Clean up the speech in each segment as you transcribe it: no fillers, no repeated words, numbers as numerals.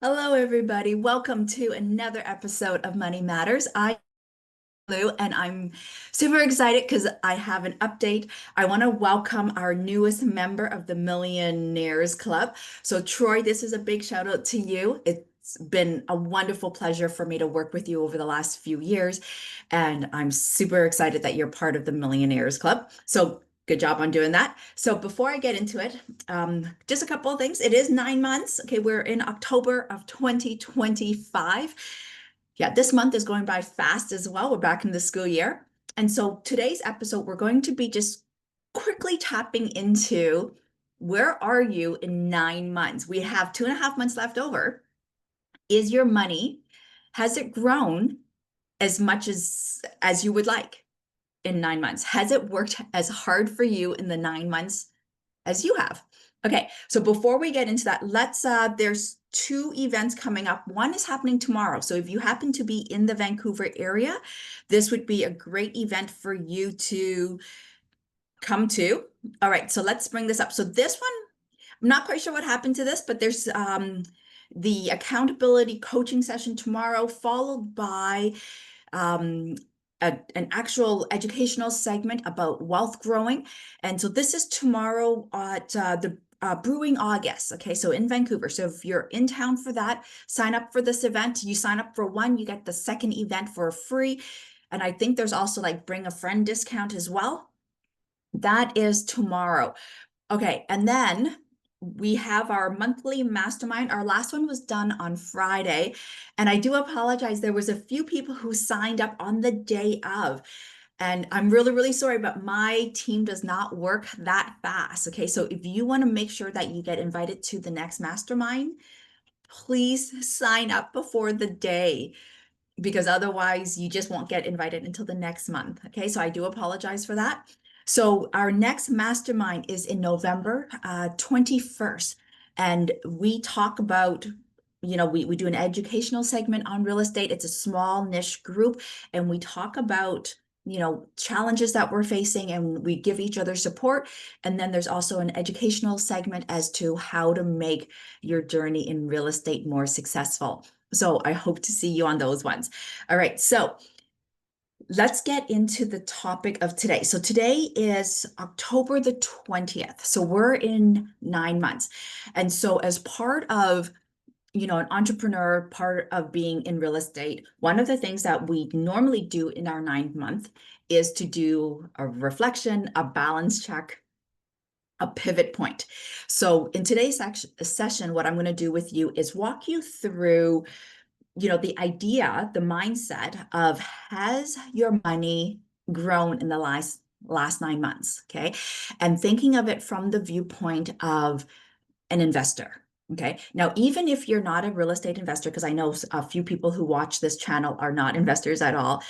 Hello, everybody. Welcome to another episode of Money Matters. I'm Lou, and I'm super excited because I have an update. I want to welcome our newest member of the Millionaires Club. So, Troy, this is a big shout out to you. It's been a wonderful pleasure for me to work with you over the last few years, and I'm super excited that you're part of the Millionaires Club. So, good job on doing that. So, before I get into it, just a couple of things. It is 9 months. Okay, we're in October of 2025. Yeah, this month is going by fast as well. We're back in the school year. And so today's episode, we're going to be just quickly tapping into where are you in 9 months? We have 2.5 months left over. Is your money, has it grown as much as you would like in 9 months? Has it worked as hard for you in the 9 months as you have? Okay, so before we get into that, there's two events coming up. One is happening tomorrow. So if you happen to be in the Vancouver area, this would be a great event for you to come to. All right, so let's bring this up. So this one, I'm not quite sure what happened to this, but there's the accountability coaching session tomorrow, followed by um, an actual educational segment about wealth growing. And so this is tomorrow at the Brewing August. Okay, so in Vancouver. So if you're in town for that, sign up for this event. You sign up for one, you get the second event for free. And I think there's also like bring a friend discount as well. That is tomorrow. Okay, and then we have our monthly mastermind. Our last one was done on Friday, and I do apologize. There was a few people who signed up on the day of, and I'm really, really sorry, but my team does not work that fast. Okay, so if you want to make sure that you get invited to the next mastermind, please sign up before the day because otherwise you just won't get invited until the next month. Okay, so I do apologize for that. So our next mastermind is in November 21st. And we talk about, we do an educational segment on real estate. It's a small niche group, and we talk about challenges that we're facing, and we give each other support. And then there's also an educational segment as to how to make your journey in real estate more successful. So I hope to see you on those ones. All right, so let's get into the topic of today. So today is October the 20th. So we're in 9 months. And so as part of an entrepreneur, part of being in real estate, one of the things that we normally do in our 9th month is to do a reflection, a balance check, a pivot point. So in today's session, what I'm going to do with you is walk you through the idea, the mindset of has your money grown in the last 9 months, okay? And thinking of it from the viewpoint of an investor. Okay. Now, even if you're not a real estate investor, because I know a few people who watch this channel are not investors at all,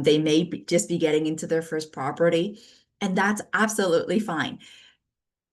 they may just be getting into their first property, and that's absolutely fine.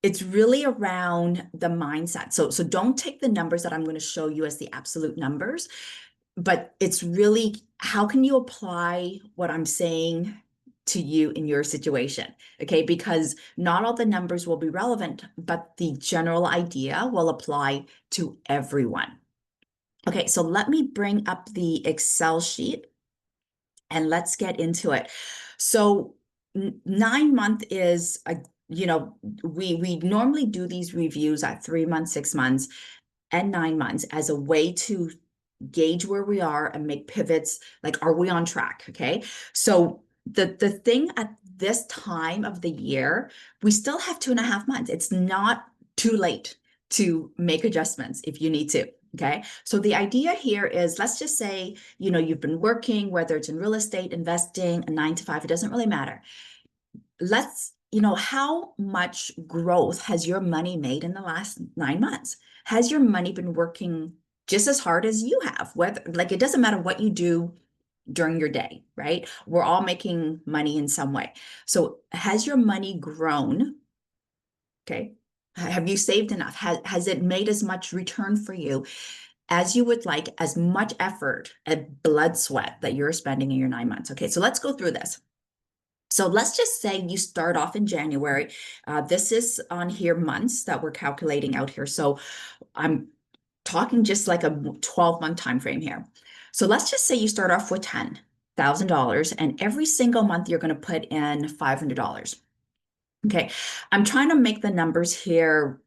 It's really around the mindset. So don't take the numbers that I'm going to show you as the absolute numbers, but it's really how can you apply what I'm saying to you in your situation? Okay, because not all the numbers will be relevant, but the general idea will apply to everyone. Okay, so let me bring up the Excel sheet and let's get into it. So 9 month is a we normally do these reviews at 3 months, 6 months, and 9 months as a way to gauge where we are and make pivots. Like, are we on track? Okay. So the thing at this time of the year, we still have 2.5 months. It's not too late to make adjustments if you need to. Okay. So the idea here is, let's just say, you've been working, whether it's in real estate, investing, a 9 to 5, it doesn't really matter. How much growth has your money made in the last 9 months? Has your money been working just as hard as you have? Whether, like, it doesn't matter what you do during your day, right? We're all making money in some way. So has your money grown? Okay. Have you saved enough? Has it made as much return for you as you would like, as much effort and blood sweat that you're spending in your 9 months? Okay, so let's go through this. So let's just say you start off in January. This is on here months that we're calculating out here. So I'm talking just like a 12-month time frame here. So let's just say you start off with $10,000 and every single month you're going to put in $500. Okay. I'm trying to make the numbers here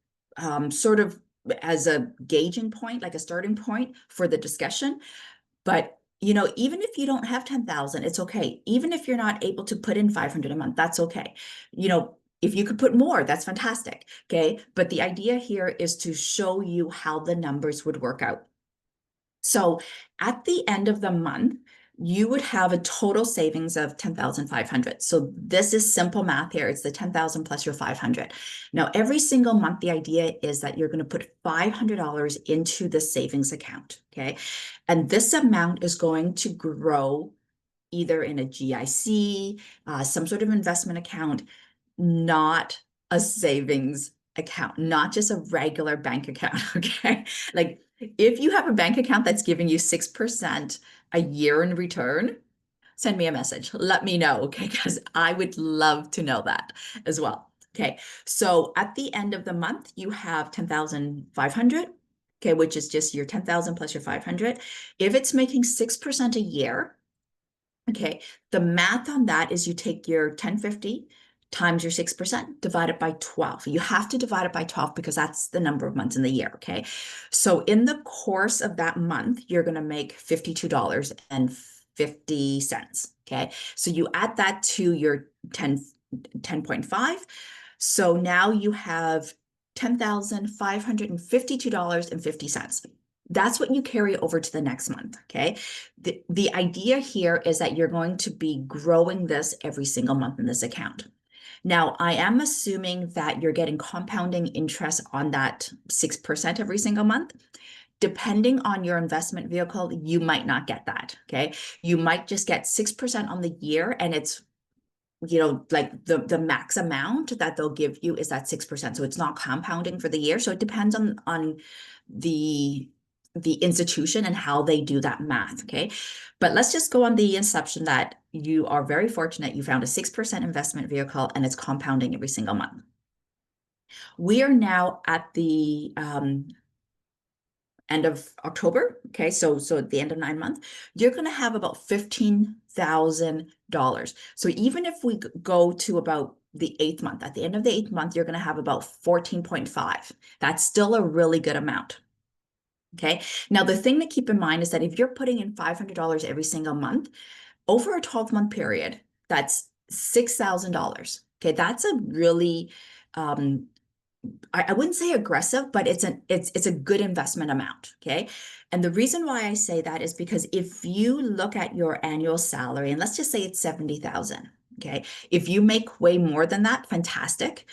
sort of as a gauging point, like a starting point for the discussion. But even if you don't have 10,000, it's okay. Even if you're not able to put in 500 a month, that's okay. If you could put more, that's fantastic. Okay. But the idea here is to show you how the numbers would work out. So at the end of the month, you would have a total savings of 10,500. So this is simple math here. It's the 10,000 plus your 500. Now, every single month, the idea is that you're going to put $500 into the savings account. Okay. And this amount is going to grow either in a GIC, some sort of investment account, not a savings account, not just a regular bank account. Okay. Like if you have a bank account that's giving you 6% a year in return, send me a message. Let me know. Okay. Because I would love to know that as well. Okay. So at the end of the month, you have 10,500. Okay. Which is just your 10,000 plus your 500. If it's making 6% a year, okay, the math on that is you take your 1050 times your 6%, divide it by 12. You have to divide it by 12 because that's the number of months in the year, okay? So in the course of that month, you're going to make $52.50, okay? So you add that to your 10.5. So now you have $10,552.50. That's what you carry over to the next month, okay? The idea here is that you're going to be growing this every single month in this account. Now, I am assuming that you're getting compounding interest on that 6% every single month. Depending on your investment vehicle, you might not get that, okay? You might just get 6% on the year, and it's like the max amount that they'll give you is that 6%. So it's not compounding for the year. So it depends on the institution and how they do that math. Okay. But let's just go on the assumption that you are very fortunate. You found a 6% investment vehicle and it's compounding every single month. We are now at the end of October. Okay, so at the end of 9 months, you're going to have about $15,000. So even if we go to about the 8th month, at the end of the 8th month, you're going to have about 14.5. That's still a really good amount. Okay. Now, the thing to keep in mind is that if you're putting in $500 every single month over a 12-month period, that's $6,000. Okay. That's a really, I wouldn't say aggressive, but it's a good investment amount. Okay. And the reason why I say that is because if you look at your annual salary, and let's just say it's 70,000. Okay. If you make way more than that, fantastic.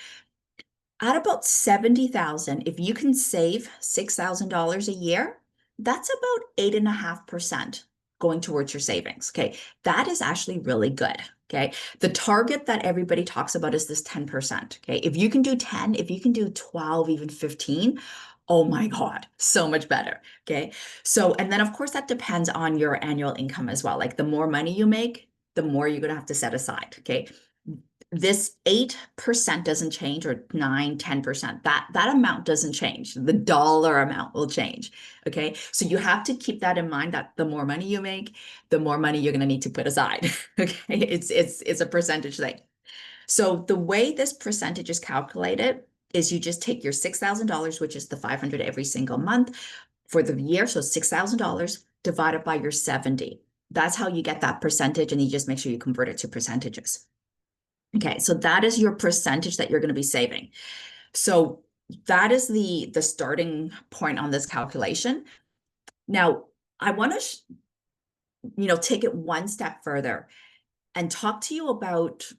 At about 70,000, if you can save $6,000 a year, that's about 8.5% going towards your savings. Okay. That is actually really good. Okay. The target that everybody talks about is this 10%. Okay. If you can do 10, if you can do 12, even 15, oh my God, so much better. Okay. So, and then of course that depends on your annual income as well. Like the more money you make, the more you're going to have to set aside. Okay. This 8% doesn't change, or 9, 10%. That amount doesn't change. The dollar amount will change. Okay. So you have to keep that in mind, that the more money you make, the more money you're going to need to put aside. Okay. It's a percentage thing. So the way this percentage is calculated is you just take your $6,000, which is the 500 every single month for the year. So $6,000 divided by your 70. That's how you get that percentage. And you just make sure you convert it to percentages. Okay, so that is your percentage that you're going to be saving. So that is the starting point on this calculation. Now, I want to, take it one step further and talk to you about,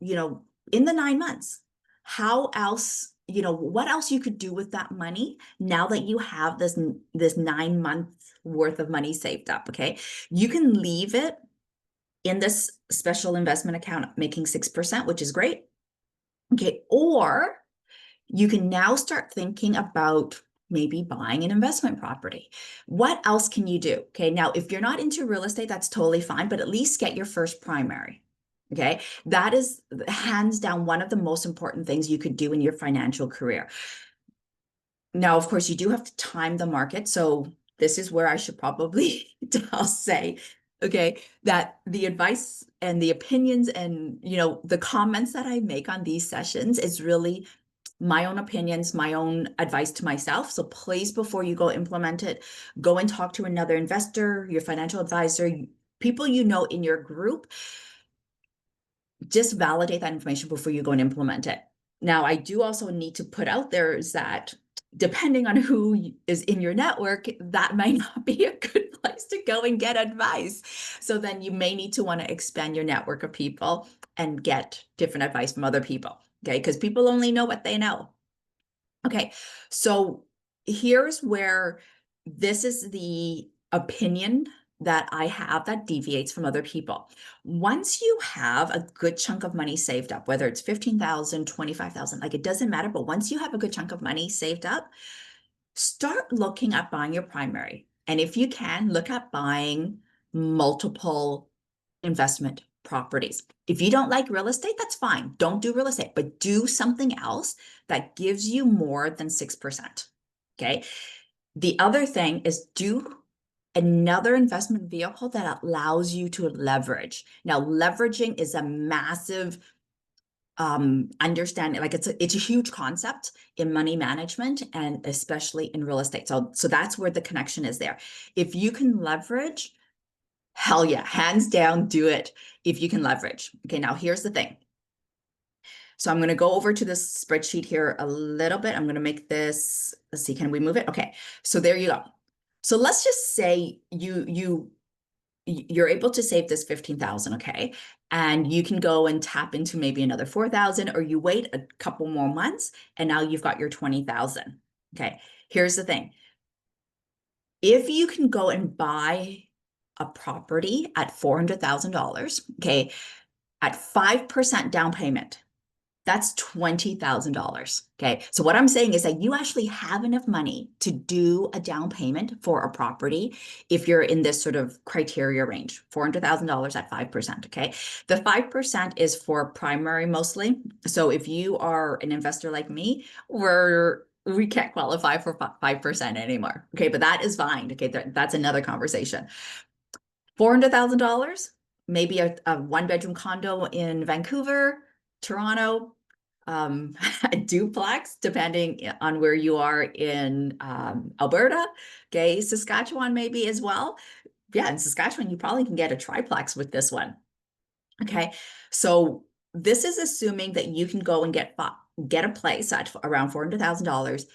in the 9 months, how else, what else you could do with that money now that you have this 9 month worth of money saved up. Okay, you can leave it in this special investment account making 6%, which is great. Okay, or you can now start thinking about maybe buying an investment property. What else can you do? Okay, now if you're not into real estate, that's totally fine, but at least get your first primary. Okay, that is hands down one of the most important things you could do in your financial career. Now, of course, you do have to time the market. So this is where I should probably, I'll say, okay, that the advice and the opinions and, the comments that I make on these sessions is really my own opinions, my own advice to myself. So please, before you go implement it, go and talk to another investor, your financial advisor, people you know in your group. Just validate that information before you go and implement it. Now, I do also need to put out there is that depending on who is in your network, that might not be a good place to go and get advice. So then you may need to want to expand your network of people and get different advice from other people. Okay. Because people only know what they know. Okay. So here's where this is the opinion that I have that deviates from other people. Once you have a good chunk of money saved up, whether it's 15,000, 25,000, like it doesn't matter, but once you have a good chunk of money saved up, start looking at buying your primary. And if you can, look at buying multiple investment properties. If you don't like real estate, that's fine. Don't do real estate, but do something else that gives you more than 6%. Okay. The other thing is do another investment vehicle that allows you to leverage. Now, leveraging is a massive understanding, like it's a huge concept in money management and especially in real estate. So that's where the connection is there. If you can leverage, hell yeah, hands down, do it if you can leverage. Okay, now here's the thing. So I'm going to go over to this spreadsheet here a little bit. I'm going to make this, let's see, can we move it? Okay, so there you go. So let's just say you're able to save this 15,000, okay? And you can go and tap into maybe another 4,000, or you wait a couple more months and now you've got your 20,000. Okay, here's the thing. If you can go and buy a property at $400,000, okay, at 5% down payment, that's $20,000. Okay. So what I'm saying is that you actually have enough money to do a down payment for a property if you're in this sort of criteria range, $400,000 at 5%. Okay. The 5% is for primary mostly. So if you are an investor like me, we can't qualify for 5% anymore. Okay. But that is fine. Okay. That's another conversation. $400,000, maybe a one-bedroom condo in Vancouver, Toronto, a duplex, depending on where you are in Alberta, okay, Saskatchewan maybe as well. Yeah, in Saskatchewan, you probably can get a triplex with this one. Okay, so this is assuming that you can go and get a place at around $400,000,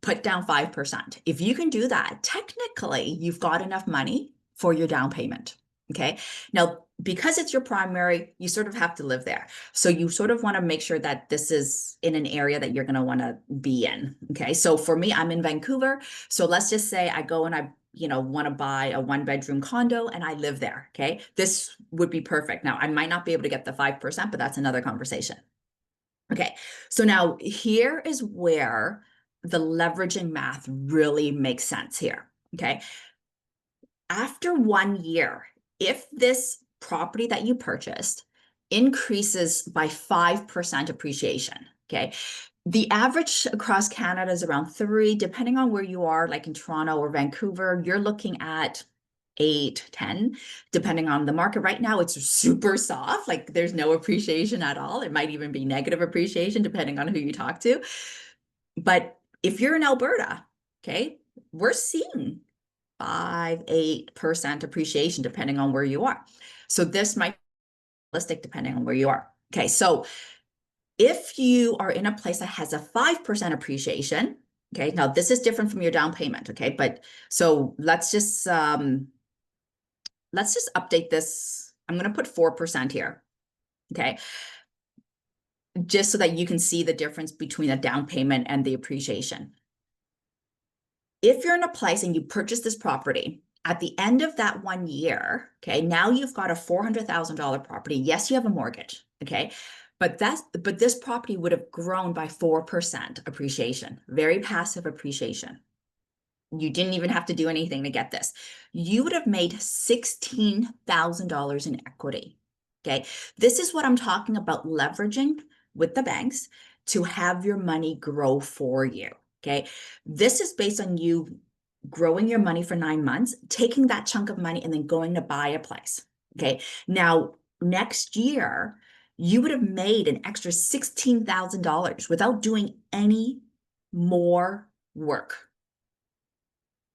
put down 5%. If you can do that, technically you've got enough money for your down payment. Okay. Now, because it's your primary, you sort of have to live there. So you sort of want to make sure that this is in an area that you're going to want to be in. Okay. So for me, I'm in Vancouver. So let's just say I go and I want to buy a one-bedroom condo and I live there. Okay. This would be perfect. Now, I might not be able to get the 5%, but that's another conversation. Okay. So now here is where the leveraging math really makes sense here. Okay. After 1 year, if this property that you purchased increases by 5% appreciation, okay, the average across Canada is around 3, depending on where you are, like in Toronto or Vancouver, you're looking at 8, 10, depending on the market. Right now, it's super soft, like there's no appreciation at all. It might even be negative appreciation, depending on who you talk to. But if you're in Alberta, okay, we're seeing 5, 8% appreciation depending on where you are. So this might be realistic depending on where you are. Okay, so if you are in a place that has a 5% appreciation, okay, now this is different from your down payment, okay, but so let's just update this. I'm going to put 4% here, okay, just so that you can see the difference between a down payment and the appreciation. If you're in a place and you purchase this property, at the end of that 1 year, okay, now you've got a $400,000 property. Yes, you have a mortgage, okay, but this property would have grown by 4% appreciation, very passive appreciation. You didn't even have to do anything to get this. You would have made $16,000 in equity. Okay, this is what I'm talking about, leveraging with the banks to have your money grow for you. Okay. This is based on you growing your money for 9 months, taking that chunk of money and then going to buy a place. Okay. Now, next year, you would have made an extra $16,000 without doing any more work.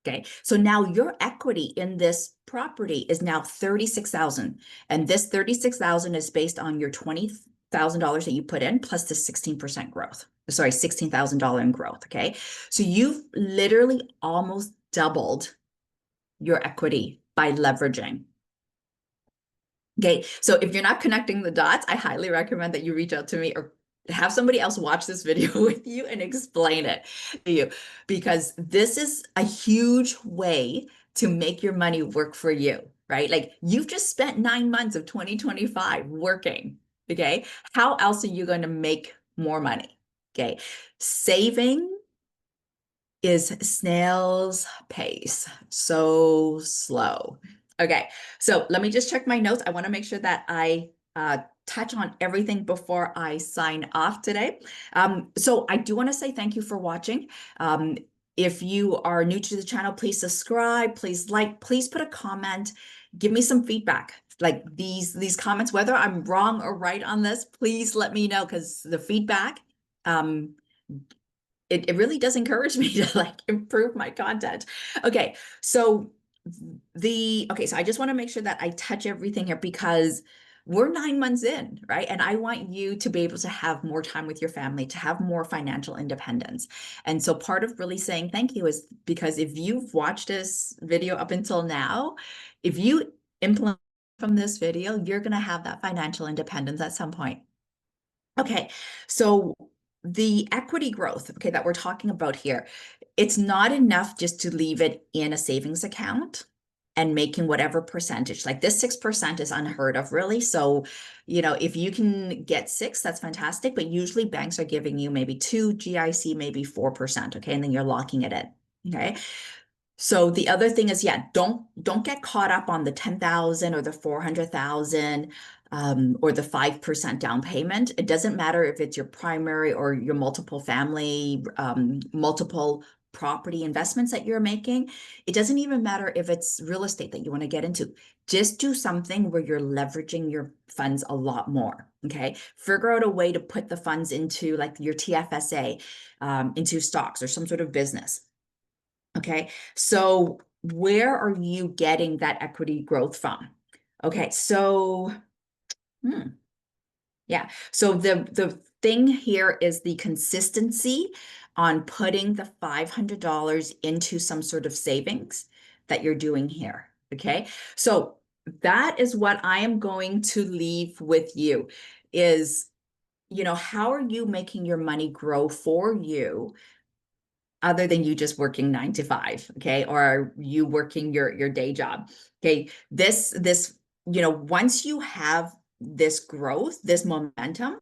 Okay. So now your equity in this property is now 36,000. And this 36,000 is based on your $20,000 that you put in plus the 16% growth. Sorry, $16,000 in growth. Okay. So you've literally almost doubled your equity by leveraging. Okay, so if you're not connecting the dots, I highly recommend that you reach out to me or have somebody else watch this video with you and explain it to you, because this is a huge way to make your money work for you, right? Like you've just spent 9 months of 2025 working, okay? How else are you going to make more money? Okay, saving is snail's pace, so slow. Okay, so let me just check my notes. I want to make sure that I touch on everything before I sign off today. So I do want to say thank you for watching. If you are new to the channel, please subscribe, please like, please put a comment, give me some feedback. Like these comments, whether I'm wrong or right on this, please let me know, because the feedback, it really does encourage me to like improve my content. Okay, so so I just want to make sure that I touch everything here, because we're 9 months in, right? And I want you to be able to have more time with your family, to have more financial independence. And so part of really saying thank you is because if you've watched this video up until now, if you implement from this video, you're going to have that financial independence at some point. Okay, so the equity growth, okay, that we're talking about here, it's not enough just to leave it in a savings account and making whatever percentage. Like this 6% is unheard of, really. So, if you can get 6, that's fantastic. But usually banks are giving you maybe 2, GIC, maybe 4%. Okay, and then you're locking it in. Okay. So the other thing is, yeah, don't get caught up on the 10,000 or the 400,000 or the 5% down payment. It doesn't matter if it's your primary or your multiple family, multiple property investments that you're making. It doesn't even matter if it's real estate that you want to get into. Just do something where you're leveraging your funds a lot more. Okay. Figure out a way to put the funds into like your TFSA, into stocks or some sort of business. Okay, so where are you getting that equity growth from? Okay, so yeah, so the thing here is the consistency on putting the $500 into some sort of savings that you're doing here. Okay, so that is what I am going to leave with you is, how are you making your money grow for you other than you just working 9 to 5, okay, or you working your day job. Okay, this once you have this growth, this momentum,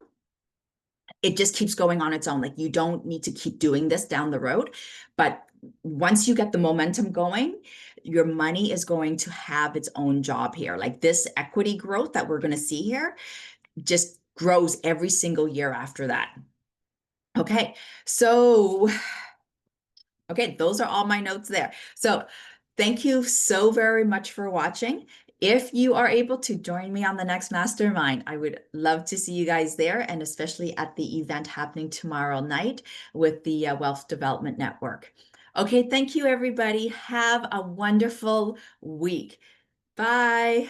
it just keeps going on its own. Like you don't need to keep doing this down the road, but once you get the momentum going, your money is going to have its own job here. Like this equity growth that we're going to see here just grows every single year after that. Okay, so okay, those are all my notes there. So thank you so very much for watching. If you are able to join me on the next mastermind, I would love to see you guys there, and especially at the event happening tomorrow night with the Wealth Development Network. Okay, thank you, everybody. Have a wonderful week. Bye.